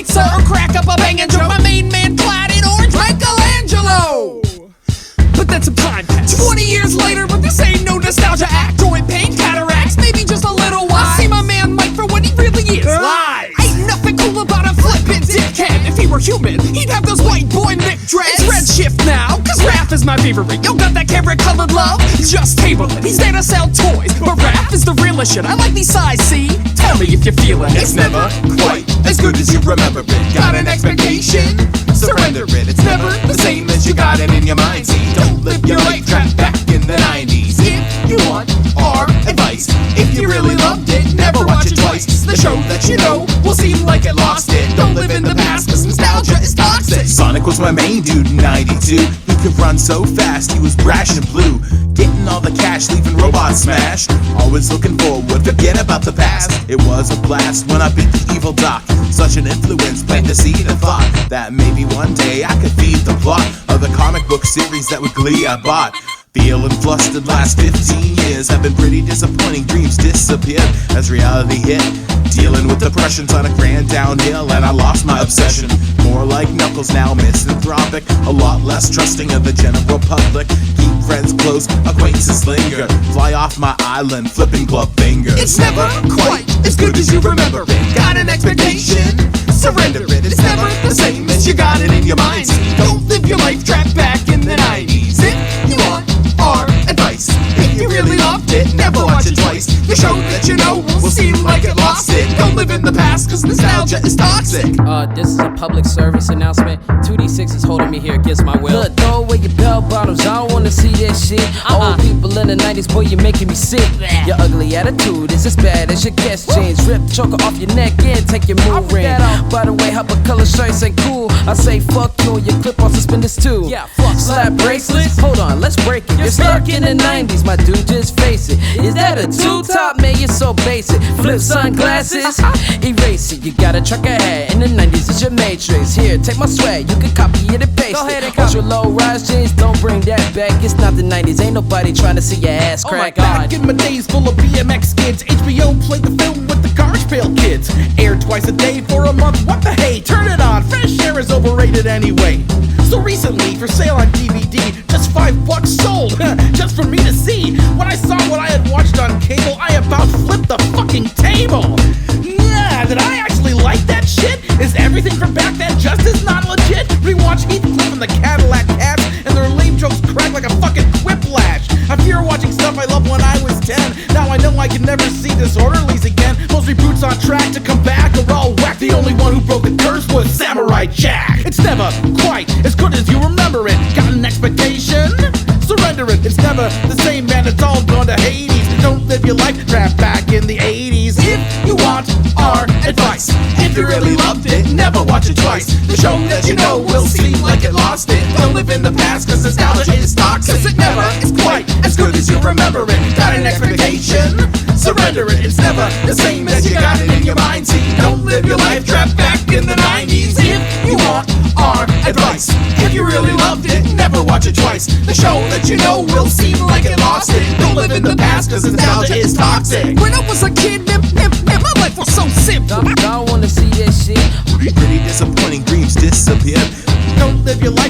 pizza or crack up a bangin' joke. My main man clad in orange, Michelangelo. But that's some time past. 20 years later, but this ain't no nostalgia act. Joint pain, cataracts, maybe just a little while. See my man Mike for what he really is. Lies. Ain't nothing cool about a flippin' dickhead. If he were human, he'd have those white boy Mick dreads. It's red shift now, cause Raph is my favorite. Yo, got that carrot colored love? Just table it. He's there to sell toys, but Raph is the realest shit. I like these size, see? Tell me if you're feeling it. It's never quite as good as you remember it. Got an expectation? Surrender it. It's never the same as you got it in your mind. See, don't live your life trapped back in the 90s. If you want our advice, if you really loved it, never watch it twice. The show that you know will seem like it lost it. Don't live in the past, cause nostalgia is toxic. Sonic was my main dude in 92. He could run so fast, he was brash and blue. Getting all the cash, leaving robots smash. Always looking forward, forget about the past. It was a blast when I beat the evil Doc. Such an influence, planted the seed and thought that maybe one day I could feed the plot of the comic book series that with glee I bought. Feeling flustered last 15 years have been pretty disappointing. Dreams disappeared as reality hit. Dealing with depressions on a grand downhill, and I lost my obsession. More like Knuckles now, misanthropic. A lot less trusting of the general public. Keep friends close, acquaintances linger. Fly off my island, flipping club fingers. It's never quite as good as you remember it. Got an expectation? Surrender it. It's never the same as you got it in your mind. Don't live your life trapped back in the 90s. If you want our advice, if you really loved it, never watch it twice. The show that you know will seem like it lost it. Don't live in the past, cause nostalgia is toxic. This is a public service announcement. 2D6 is holding me here against my will. Look, throw away your bell bottoms, I don't wanna see that shit. Old people in the 90s, boy, you're making me sick. Your ugly attitude is as bad as your guest jeans. Rip the choker off your neck and take your mood ring. By the way, how about color shirts ain't cool? I say fuck you and your clip on suspenders too. Yeah, fuck. Slap bracelets? Hold on, let's break it. You're stuck in the 90s, my dude, just face it. Is that a two-top? Man, you're so basic. Flip sunglasses? Erase it, you got a trucker hat. In the 90s, it's your matrix. Here, take my swag, you can copy it and paste it. Ultra low rise jeans, don't bring that back. It's not the 90s, ain't nobody trying to see your ass crack. Back in my days full of BMX kids, HBO played the film with the Garbage Pail Kids. Aired twice a day for a month, what the hey? Turn it on, fresh air is overrated anyway. So recently, for sale on DVD, just $5 sold, just for me to see. When I saw what I had watched on cable, I about flipped the fucking table. Yeah, did I actually like that shit? Is everything from back then just as not legit? Rewatch Heathcliff and the Cadillac Cats, and their lame jokes crack like a fucking quiplash. I fear watching stuff I loved when I was 10. Now I know I can never see Disorderlies again. Most reboots on track to come back are all whack. The only one who broke the curse was Samurai Jack. It's never quite as good as you remember it. Got an expectation? Surrender it. It's never the same, man. It's all gone to Hades. Don't live your life trapped back in the 80s. If you want our advice, if you really loved it, never watch it twice. The show that you know will seem like it lost it. Don't live in the past, cause nostalgia is toxic. Cause it never is quite as good as you remember it. Got an expectation? Surrender it. It's never the same as you got it in your mind. See, don't live your life trapped back in the 90s. If you want our advice, if you really loved it, never watch it twice. The show that you know will seem like it lost it. Don't live in the past, cause nostalgia is toxic. When I was a kid, man, my life was so simple. I don't wanna see that shit. Pretty disappointing, dreams disappeared. Don't live your life